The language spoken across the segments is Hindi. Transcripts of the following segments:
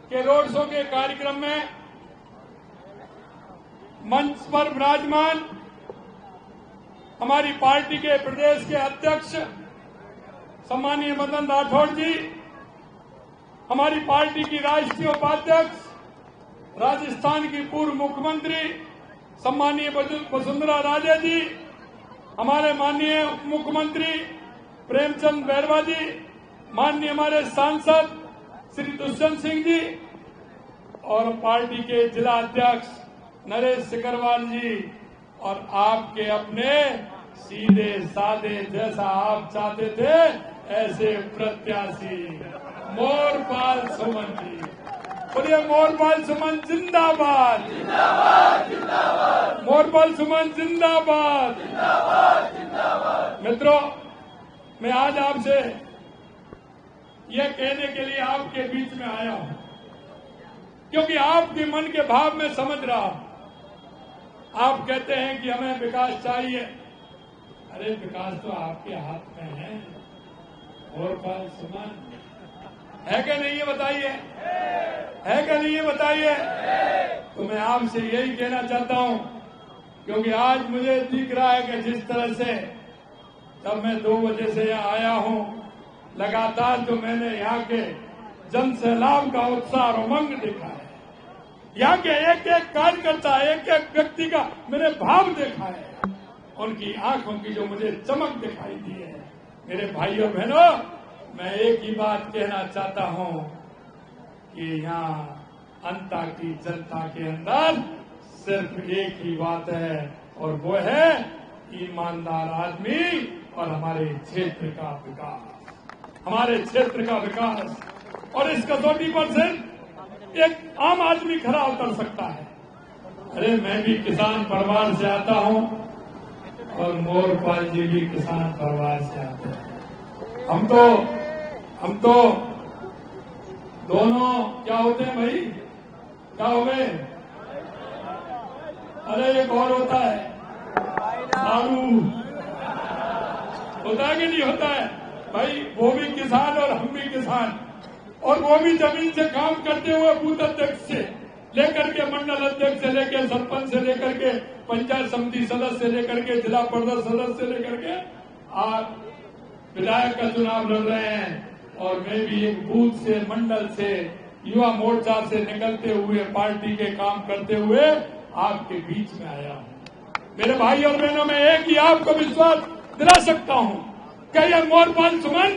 के रोड शो के कार्यक्रम में मंच पर विराजमान हमारी पार्टी के प्रदेश के अध्यक्ष सम्मानीय मदन राठौड़ जी, हमारी पार्टी की राष्ट्रीय उपाध्यक्ष राजस्थान की पूर्व मुख्यमंत्री सम्मानीय वसुंधरा राजे जी, हमारे माननीय उप मुख्यमंत्री प्रेमचंद बैरवा जी, माननीय हमारे सांसद श्री दुष्यंत सिंह जी और पार्टी के जिला अध्यक्ष नरेश सिकरवाल जी और आपके अपने सीधे साधे जैसा आप चाहते थे ऐसे प्रत्याशी मोरपाल सुमन जी। बोलिए मोरपाल सुमन जिंदाबाद, जिंदाबाद, जिंदाबाद। मोरपाल सुमन जिंदाबाद, जिंदाबाद, जिंदाबाद। मित्रों, मैं आज आपसे यह कहने के लिए आपके बीच में आया हूं क्योंकि आपके मन के भाव में समझ रहा हूं। आप कहते हैं कि हमें विकास चाहिए। अरे विकास तो आपके हाथ में है। मोरपाल सुमन है क्या नहीं, ये बताइए, है क्या नहीं, ये बताइए। तो मैं आपसे यही कहना चाहता हूं क्योंकि आज मुझे दिख रहा है कि जिस तरह से जब मैं 2 बजे से यहाँ आया हूं, लगातार जो मैंने यहाँ के जन सैलाब का उत्साह और उमंग देखा है, यहाँ के एक एक कार्यकर्ता, एक एक व्यक्ति का मैंने भाव देखा है, उनकी आंखों की जो मुझे चमक दिखाई दी है। मेरे भाइयों बहनों, मैं एक ही बात कहना चाहता हूं कि यहाँ अंता की जनता के अंदर सिर्फ एक ही बात है और वो है ईमानदार आदमी और हमारे क्षेत्र का विकास, हमारे क्षेत्र का विकास। और इस कसौटी पर सिर्फ एक आम आदमी खरा उतर सकता है। अरे मैं भी किसान परिवार से आता हूं और मोरपाल जी भी किसान परिवार से आते हैं। हम तो दोनों क्या होते हैं भाई, क्या हो गए? अरे एक और होता है सारू, होता है कि नहीं होता है भाई? वो भी किसान और हम भी किसान, और वो भी जमीन से काम करते हुए बूथ अध्यक्ष से लेकर के मंडल अध्यक्ष से लेकर सरपंच से लेकर के पंचायत समिति सदस्य से लेकर के जिला परिषद सदस्य से लेकर के आज विधायक का चुनाव लड़ रहे हैं। और मैं भी एक बूथ से, मंडल से, युवा मोर्चा से निकलते हुए, पार्टी के काम करते हुए आपके बीच में आया हूं। मेरे भाई और बहनों, मैं एक ही आपको विश्वास दिला सकता हूं कि यह मोरपाल सुमन,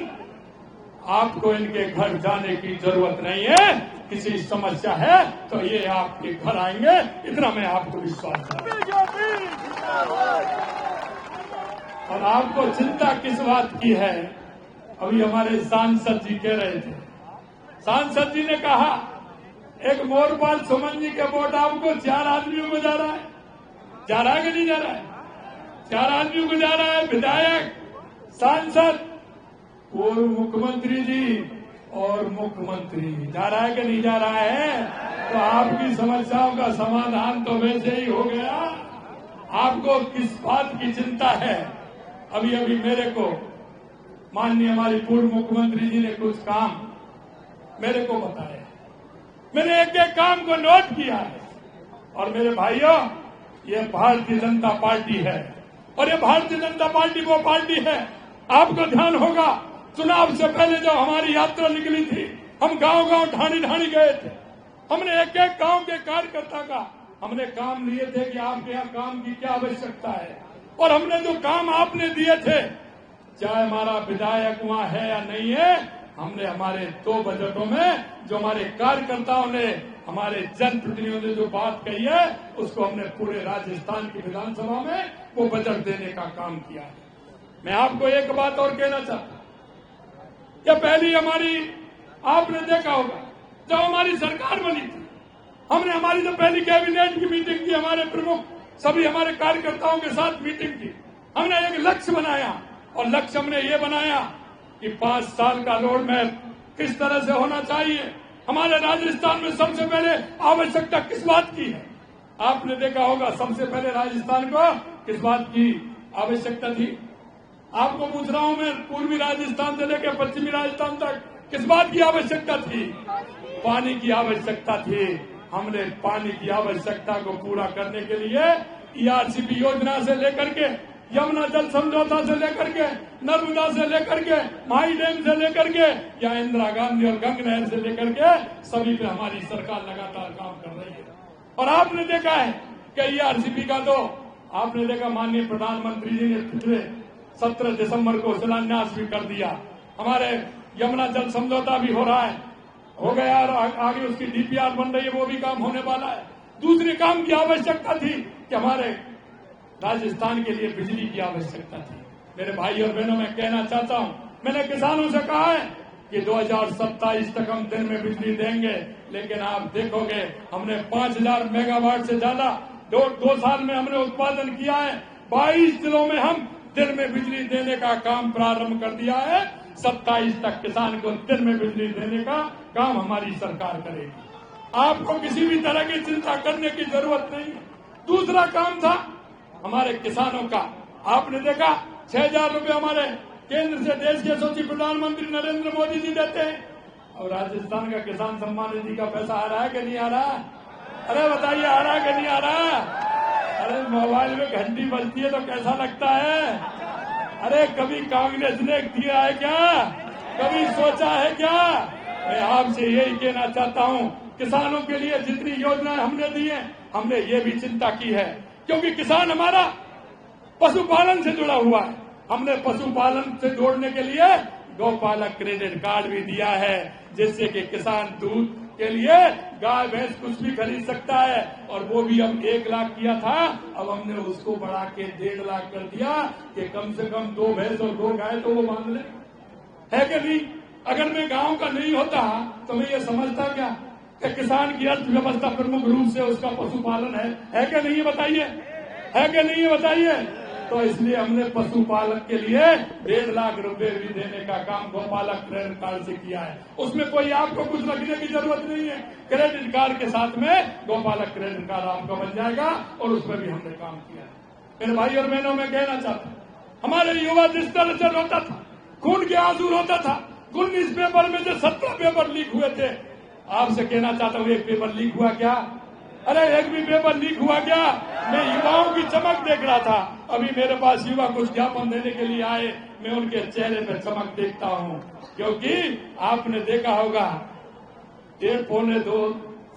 आपको इनके घर जाने की जरूरत नहीं है। किसी समस्या है तो ये आपके घर आएंगे, इतना मैं आपको विश्वास दिलाता हूं। और आपको चिंता किस बात की है? अभी हमारे सांसद जी कह रहे थे, सांसद जी ने कहा एक मोरपाल सुमन जी के वोट आपको 4 आदमियों को जा रहा है। जा रहा है कि नहीं जा रहा है? 4 आदमियों को जा रहा है, विधायक, सांसद, पूर्व मुख्यमंत्री जी और मुख्यमंत्री। जा रहा है कि नहीं जा रहा है? तो आपकी समस्याओं का समाधान तो वैसे ही हो गया। आपको किस बात की चिंता है? अभी अभी मेरे को माननीय हमारी पूर्व मुख्यमंत्री जी ने कुछ काम मेरे को बताया, मैंने एक एक काम को नोट किया है। और मेरे भाइयों, ये भारतीय जनता पार्टी है और ये भारतीय जनता पार्टी वो पार्टी है, आपको ध्यान होगा चुनाव से पहले जब हमारी यात्रा निकली थी, हम गांव-गांव, ढाणी-ढाणी गए थे। हमने एक एक गांव के कार्यकर्ता का हमने काम लिए थे कि आपके यहाँ काम की क्या आवश्यकता है, और हमने जो काम आपने दिए थे, चाहे हमारा विधायक वहां है या नहीं है, हमने हमारे 2 बजटों में जो हमारे कार्यकर्ताओं ने, हमारे जनप्रतिनिधियों ने जो बात कही है, उसको हमने पूरे राजस्थान की विधानसभा में वो बजट देने का काम किया है। मैं आपको एक बात और कहना चाहता हूं, क्या पहली हमारी, आपने देखा होगा जब हमारी सरकार बनी थी, हमने हमारी जो पहली कैबिनेट की मीटिंग की, हमारे प्रमुख सभी हमारे कार्यकर्ताओं के साथ मीटिंग की, हमने एक लक्ष्य बनाया और लक्ष्य हमने ये बनाया कि 5 साल का रोड मैप किस तरह से होना चाहिए। हमारे राजस्थान में सबसे पहले आवश्यकता किस बात की है? आपने देखा होगा सबसे पहले राजस्थान को किस बात की आवश्यकता थी? आपको पूछ रहा हूं मैं, पूर्वी राजस्थान से लेकर पश्चिमी राजस्थान तक किस बात की आवश्यकता थी? पानी की आवश्यकता थी। हमने पानी की आवश्यकता को पूरा करने के लिए ERCP योजना से लेकर के, यमुना जल समझौता से लेकर के, नर्मदा से लेकर के, माई डैम से लेकर के, या इंदिरा गांधी और गंग नहर से लेकर के, सभी पे हमारी सरकार लगातार काम कर रही है। और आपने देखा है कि ERCP का तो आपने देखा, माननीय प्रधानमंत्री जी ने पिछले 17 दिसंबर को शिलान्यास भी कर दिया। हमारे यमुना जल समझौता भी हो रहा है, हो गया, और आगे उसकी DPR बन रही है, वो भी काम होने वाला है। दूसरे काम की आवश्यकता थी कि हमारे राजस्थान के लिए बिजली की आवश्यकता थी। मेरे भाई और बहनों, मैं कहना चाहता हूं, मैंने किसानों से कहा है कि 2027 तक हम दिन में बिजली देंगे, लेकिन आप देखोगे हमने 5000 मेगावाट से ज्यादा दो साल में हमने उत्पादन किया है। 22 जिलों में हम दिन में बिजली देने का काम प्रारंभ कर दिया है। 27 तक किसान को दिन में बिजली देने का काम हमारी सरकार करेगी। आपको किसी भी तरह की चिंता करने की जरूरत नहीं है। दूसरा काम था हमारे किसानों का, आपने देखा 6000 रुपये हमारे केंद्र से देश के यशस्वी प्रधानमंत्री नरेंद्र मोदी जी देते हैं, और राजस्थान का किसान सम्मान निधि का पैसा आ रहा है कि नहीं आ रहा? अरे बताइए, आ रहा है कि नहीं आ रहा? अरे मोबाइल में घंटी बजती है तो कैसा लगता है? अरे कभी कांग्रेस ने दिया है क्या? कभी सोचा है क्या? मैं आपसे यही कहना चाहता हूं, किसानों के लिए जितनी योजनाएं हमने दी है, हमने ये भी चिंता की है, क्योंकि किसान हमारा पशुपालन से जुड़ा हुआ है। हमने पशुपालन से जोड़ने के लिए गौपालक क्रेडिट कार्ड भी दिया है, जिससे कि किसान दूध के लिए गाय भैंस कुछ भी खरीद सकता है, और वो भी हम 1 लाख किया था, अब हमने उसको बढ़ा के 1.5 लाख कर दिया कि कम से कम 2 भैंस और 2 गाय तो वो मान ले, है कि नहीं? अगर मैं गांव का नहीं होता तो मैं ये समझता क्या कि किसान की अर्थव्यवस्था प्रमुख रूप से उसका पशुपालन है कि नहीं? बताइए, है कि नहीं? बताइए। तो इसलिए हमने पशुपालक के लिए 1.5 लाख रुपए भी देने का काम गौपालक क्रेडिट कार्ड से किया है। उसमें कोई आपको कुछ रखने की जरूरत नहीं है। क्रेडिट कार्ड के साथ में गौपालक क्रेडिट कार्ड आपका बन जाएगा, और उसमें भी हमने काम किया है। मेरे भाई और बहनों, मैं कहना चाहता हूँ, हमारे युवा जिस तरह से रोता था, खून के आंसू रोता था, 19 पेपर में जो 17 पेपर लीक हुए थे, आपसे कहना चाहता हूँ, एक पेपर लीक हुआ क्या? अरे एक भी पेपर लीक हुआ क्या? मैं युवाओं की चमक देख रहा था। अभी मेरे पास युवा कुछ ज्ञापन देने के लिए आए, मैं उनके चेहरे पर चमक देखता हूँ, क्योंकि आपने देखा होगा 1.5-2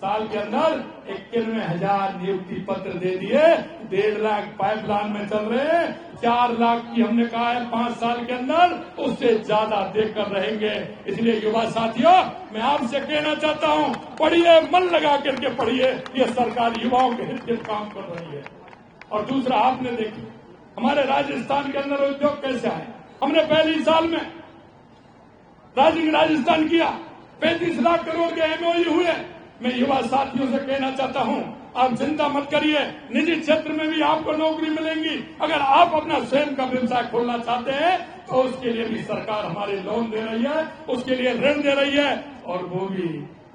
साल के अंदर 91,000 नियुक्ति पत्र दे दिए, 1.5 लाख पाइपलाइन में चल रहे हैं, 4 लाख की हमने कहा है 5 साल के अंदर, उससे ज्यादा देकर रहेंगे। इसलिए युवा साथियों, मैं आपसे कहना चाहता हूं, पढ़िए, मन लगा करके पढ़िए, ये सरकार युवाओं के हित में काम कर रही है। और दूसरा, आपने देखी हमारे राजस्थान के अंदर उद्योग कैसे आए। हमने पहले साल में राजस्थान किया, 35 लाख करोड़ के MOU हुए। मैं युवा साथियों से कहना चाहता हूं, आप चिंता मत करिए, निजी क्षेत्र में भी आपको नौकरी मिलेंगी। अगर आप अपना स्वयं का व्यवसाय खोलना चाहते हैं तो उसके लिए भी सरकार हमारे लोन दे रही है, उसके लिए ऋण दे रही है, और वो भी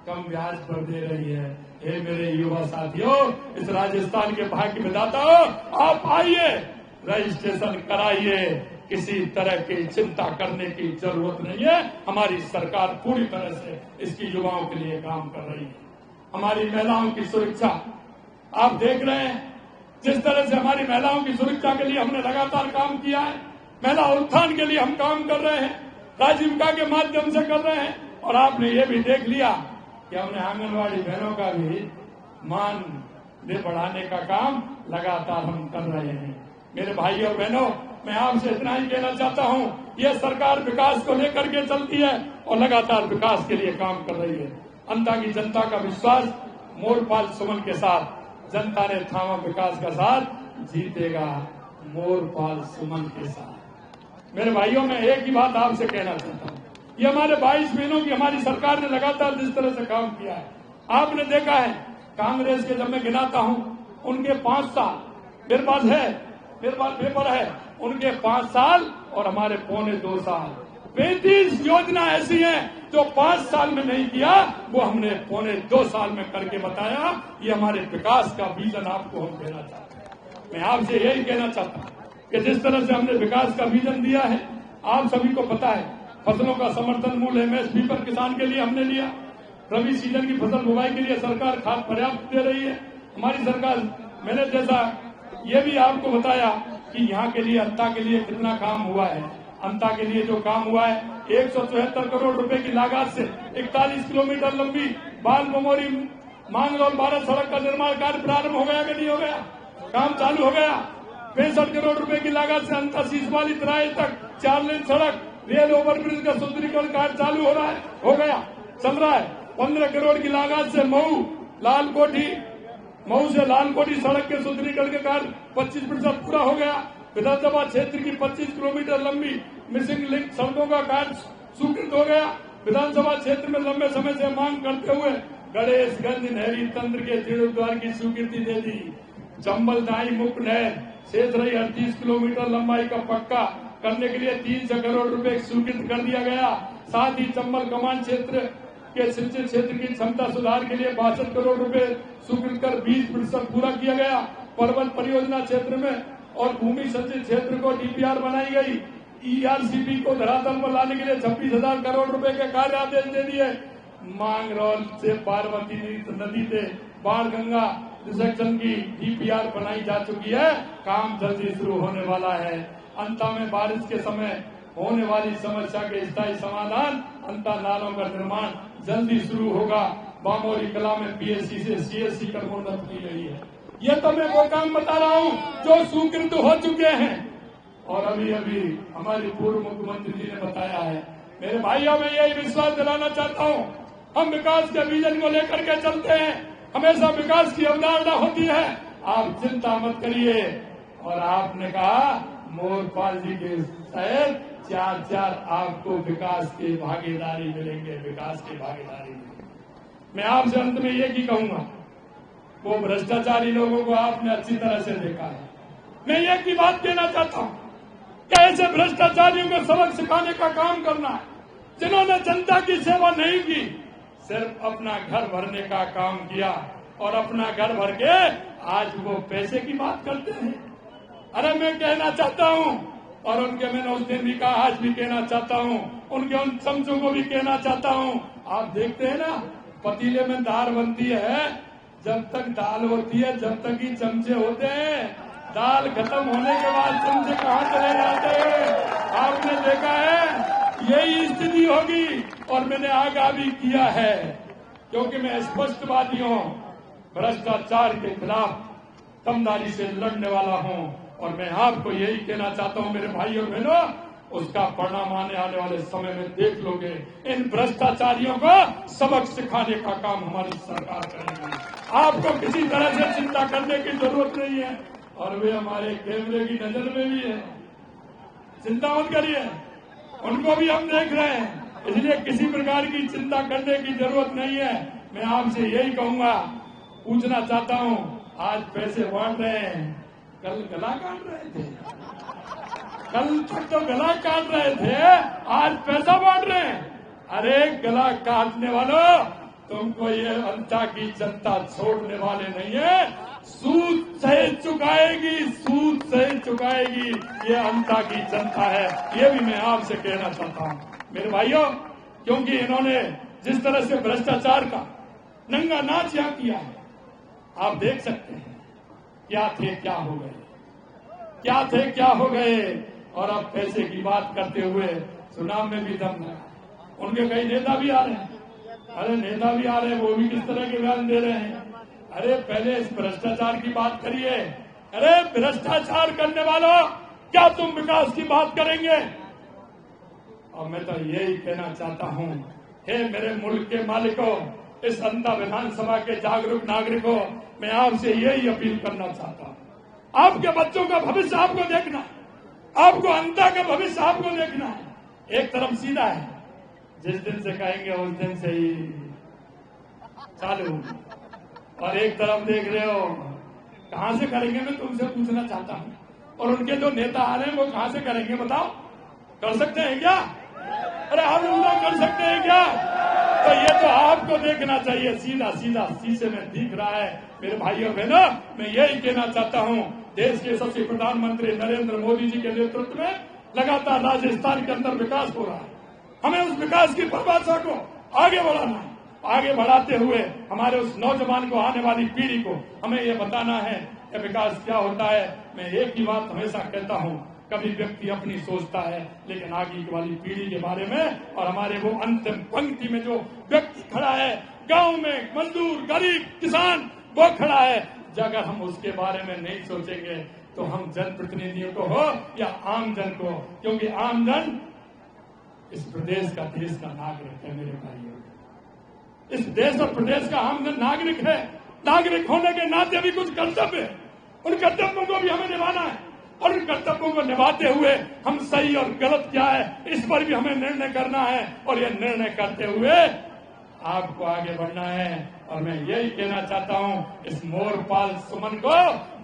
कम ब्याज पर दे रही है। हे मेरे युवा साथियों, इस राजस्थान के भाग्य विधाता हो, आप आइए, रजिस्ट्रेशन कराइए, किसी तरह की चिंता करने की जरूरत नहीं है। हमारी सरकार पूरी तरह से इसकी युवाओं के लिए काम कर रही है। हमारी महिलाओं की सुरक्षा आप देख रहे हैं, जिस तरह से हमारी महिलाओं की सुरक्षा के लिए हमने लगातार काम किया है। महिला उत्थान के लिए हम काम कर रहे हैं, आजीविका के माध्यम से कर रहे हैं, और आपने ये भी देख लिया कि हमने आंगनवाड़ी बहनों का भी मान बढ़ाने का काम लगातार हम कर रहे हैं। मेरे भाई और बहनों, मैं आपसे इतना ही कहना चाहता हूं, यह सरकार विकास को लेकर के चलती है और लगातार विकास के लिए काम कर रही है। अंता की जनता का विश्वास मोरपाल सुमन के साथ, जनता ने थामा विकास का साथ, जीतेगा मोरपाल सुमन के साथ। मेरे भाइयों, मैं एक ही बात आपसे कहना चाहता हूं, ये हमारे 22 महीनों की हमारी सरकार ने लगातार जिस तरह से काम किया है, आपने देखा है। कांग्रेस के जब मैं गिनाता हूं, उनके 5 साल, मेरे पास पेपर है, उनके 5 साल और हमारे 2.25 साल, 35 योजना ऐसी हैं जो 5 साल में नहीं किया, वो हमने 2.25 साल में करके बताया। ये हमारे विकास का विजन आपको हम देना चाहते हैं। मैं आपसे यही कहना चाहता हूँ कि जिस तरह से हमने विकास का विजन दिया है, आप सभी को पता है फसलों का समर्थन मूल्य MSP पर किसान के लिए हमने लिया। रबी सीजन की फसल बुवाई के लिए सरकार खाद पर्याप्त दे रही है। हमारी सरकार, मैंने जैसा ये भी आपको बताया कि यहाँ के लिए अंता के लिए कितना काम हुआ है। अंता के लिए जो काम हुआ है 174 करोड़ रुपए की लागत से 41 किलोमीटर लंबी बाल बमोरी मांगरोल भारत सड़क का निर्माण कार्य प्रारंभ हो गया कि नहीं हो गया? काम चालू हो गया। 65 करोड़ रुपए की लागत से अंता सीसवाली तराई तक 4 लेन सड़क रेल ओवरब्रिज का सुदृढ़ीकरण कार्य चालू हो रहा है, हो गया, चल रहा है। 15 करोड़ की लागत से मऊ से लालकोठी सड़क के सुदृढ़ीकरण का कार्य 25% पूरा हो गया। विधानसभा क्षेत्र की 25 किलोमीटर लंबी मिसिंग लिंक सड़कों का कार्य स्वीकृत हो गया। विधानसभा क्षेत्र में लंबे समय से मांग करते हुए गणेशगंज नहरी तंत्र के जीर्णोद्धार की स्वीकृति दे दी। चंबल दाई मुख्य नहर शेष रही 38 किलोमीटर लंबाई का पक्का करने के लिए 300 करोड़ रुपए स्वीकृत कर दिया गया। साथ ही चंबल कमान क्षेत्र के सिंचित क्षेत्र की क्षमता सुधार के लिए 62 करोड़ रुपए स्वीकृत कर 20% पूरा किया गया। पर्वत परियोजना क्षेत्र में और भूमि संचित क्षेत्र को DPR बनाई गई। ERCP को धरातल पर लाने के लिए 26,000 करोड़ रुपए के कार्य आदेश दे दिए। मांगरोल से पार्वती नदी से बाढ़ गंगा सेक्शन की DPR बनाई जा चुकी है। काम जल्दी शुरू होने वाला है। अंता में बारिश के समय होने वाली समस्या के स्थायी समाधान अंता नालों का निर्माण जल्दी शुरू होगा। बामोरी कला में PSC से CSC का उन्नत की गई है। ये तो मैं वो काम बता रहा हूँ जो स्वीकृत हो चुके हैं और अभी अभी हमारे पूर्व मुख्यमंत्री जी ने बताया है। मेरे भाइयों में यही विश्वास दिलाना चाहता हूँ, हम विकास के विजन को लेकर के चलते हैं। हमेशा विकास की अवधारणा होती है। आप चिंता मत करिए। और आपने कहा मोरपाल जी के शायद 4 आपको विकास की भागीदारी मिलेंगे, विकास की भागीदारी। मैं आपसे अंत में ये ही कहूंगा, वो भ्रष्टाचारी लोगों को आपने अच्छी तरह से देखा है। मैं एक ही बात कहना चाहता हूँ कि ऐसे भ्रष्टाचारियों को सबक सिखाने का काम करना है, जिन्होंने जनता की सेवा नहीं की, सिर्फ अपना घर भरने का काम किया और अपना घर भर के आज वो पैसे की बात करते हैं। अरे मैं कहना चाहता हूँ और उनके, मैंने उस दिन भी कहा, आज भी कहना चाहता हूँ, उनके उन चमचों को भी कहना चाहता हूँ। आप देखते हैं ना, पतीले में दाल बनती है, जब तक दाल होती है जब तक ही चमचे होते हैं। दाल खत्म होने के बाद चमचे कहाँ चले जाते हैं? आपने देखा है, यही स्थिति होगी। और मैंने आगाह भी किया है, क्योंकि मैं स्पष्टवादी हूँ, भ्रष्टाचार के खिलाफ दमदारी से लड़ने वाला हूँ। और मैं आपको यही कहना चाहता हूँ मेरे भाइयों और बहनों, उसका परिणाम आने वाले समय में देख लोगे। इन भ्रष्टाचारियों को सबक सिखाने का काम हमारी सरकार करेगी। आपको किसी तरह से चिंता करने की जरूरत नहीं है। और वे हमारे कैमरे की नजर में भी है, चिंता मत करिए, उनको भी हम देख रहे हैं, इसलिए किसी प्रकार की चिंता करने की जरूरत नहीं है। मैं आपसे यही कहूंगा, पूछना चाहता हूँ, आज पैसे बांट रहे हैं, कल गला काट रहे थे, कल तक तो गला काट रहे थे, आज पैसा बांट रहे हैं। अरे गला काटने वालों, तुमको ये अंता की जनता छोड़ने वाले नहीं है। सूद सहित चुकाएगी, सूद सहित चुकाएगी, ये अंता की जनता है। ये भी मैं आपसे कहना चाहता हूँ मेरे भाइयों, क्योंकि इन्होंने जिस तरह से भ्रष्टाचार का नंगा नाच यहाँ किया है, आप देख सकते हैं, क्या थे क्या हो गए, क्या थे क्या हो गए। और अब पैसे की बात करते हुए चुनाव में भी दम लगा। उनके कई नेता भी आ रहे हैं, अरे नेता भी आ रहे हैं, वो भी किस तरह के बयान दे रहे हैं। अरे पहले इस भ्रष्टाचार की बात करिए। अरे भ्रष्टाचार करने वालों, क्या तुम विकास की बात करेंगे? और मैं तो यही कहना चाहता हूँ, हे मेरे मुल्क के मालिकों, इस अंता विधानसभा के जागरूक नागरिकों, मैं आपसे यही अपील करना चाहता हूँ, आपके बच्चों का भविष्य आपको देखना है, आपको अंता का भविष्य आपको देखना है। एक तरफ सीधा है, जिस दिन से कहेंगे उस दिन से ही चालू, और एक तरफ देख रहे हो कहां से करेंगे, मैं तुमसे पूछना चाहता हूं। और उनके जो नेता आ रहे हैं वो कहां से करेंगे, बताओ, कर सकते हैं क्या? अरे आप लोग कर सकते हैं क्या? तो ये तो आपको देखना चाहिए, सीधा सीधा शीशे में दिख रहा है। मेरे भाइयों बहनों, मैं यही कहना चाहता हूं, देश के सबसे प्रधानमंत्री नरेंद्र मोदी जी के नेतृत्व में लगातार राजस्थान के अंदर विकास हो रहा है, हमें उस विकास की परिभाषा को आगे बढ़ाना है। आगे बढ़ाते हुए हमारे उस नौजवान को, आने वाली पीढ़ी को हमें ये बताना है कि विकास क्या होता है। मैं एक ही बात हमेशा कहता हूँ, कभी व्यक्ति अपनी सोचता है, लेकिन आगे वाली पीढ़ी के बारे में और हमारे वो अंतिम पंक्ति में जो व्यक्ति खड़ा है, गांव में मजदूर, गरीब, किसान, वो खड़ा है, अगर हम उसके बारे में नहीं सोचेंगे तो हम जनप्रतिनिधियों को हो या आम जन को, क्योंकि आम जन इस प्रदेश का, देश का नागरिक है मेरे भाइयों। इस देश और प्रदेश का आम जन नागरिक है। नागरिक होने के नाते भी कुछ कर्तव्य है, उन कर्तव्यों को भी हमें निभाना है और उन कर्तव्यों को निभाते हुए हम सही और गलत क्या है इस पर भी हमें निर्णय करना है और ये निर्णय करते हुए आपको आगे बढ़ना है। और मैं यही कहना चाहता हूं, इस मोरपाल सुमन को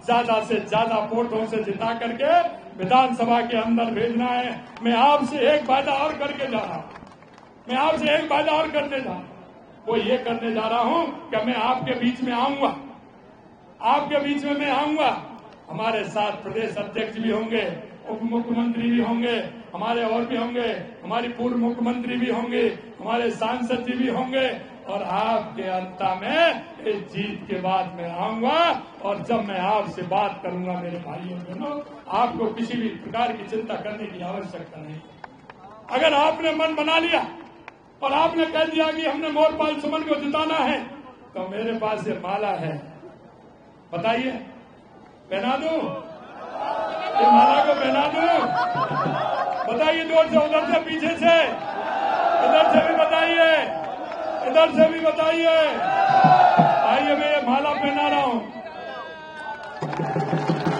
ज्यादा से ज्यादा वोटों से जिता करके विधानसभा के अंदर भेजना है। मैं आपसे एक वादा और करके जा रहा हूं, मैं आपसे एक वादा और करने जा रहा हूं, वो ये करने जा रहा हूं कि मैं आपके बीच में आऊंगा, आपके बीच में मैं आऊंगा। हमारे साथ प्रदेश अध्यक्ष भी होंगे, उप मुख्यमंत्री भी होंगे, हमारे और भी होंगे, हमारी पूर्व मुख्यमंत्री भी होंगे, हमारे सांसद जी भी होंगे और आपके अंत में इस जीत के बाद मैं आऊंगा। और जब मैं आपसे बात करूंगा मेरे भाइयों बहनों, आपको किसी भी प्रकार की चिंता करने की आवश्यकता नहीं। अगर आपने मन बना लिया और आपने कह दिया कि हमने मोरपाल सुमन को जिताना है, तो मेरे पास ये माला है, बताइए पहना दूं, ये माला को पहना दूं? बताइए जोर से, उधर से, पीछे से, इधर से भी बताइए, इधर से भी बताइए। आइए मैं ये माला पहना रहा हूं।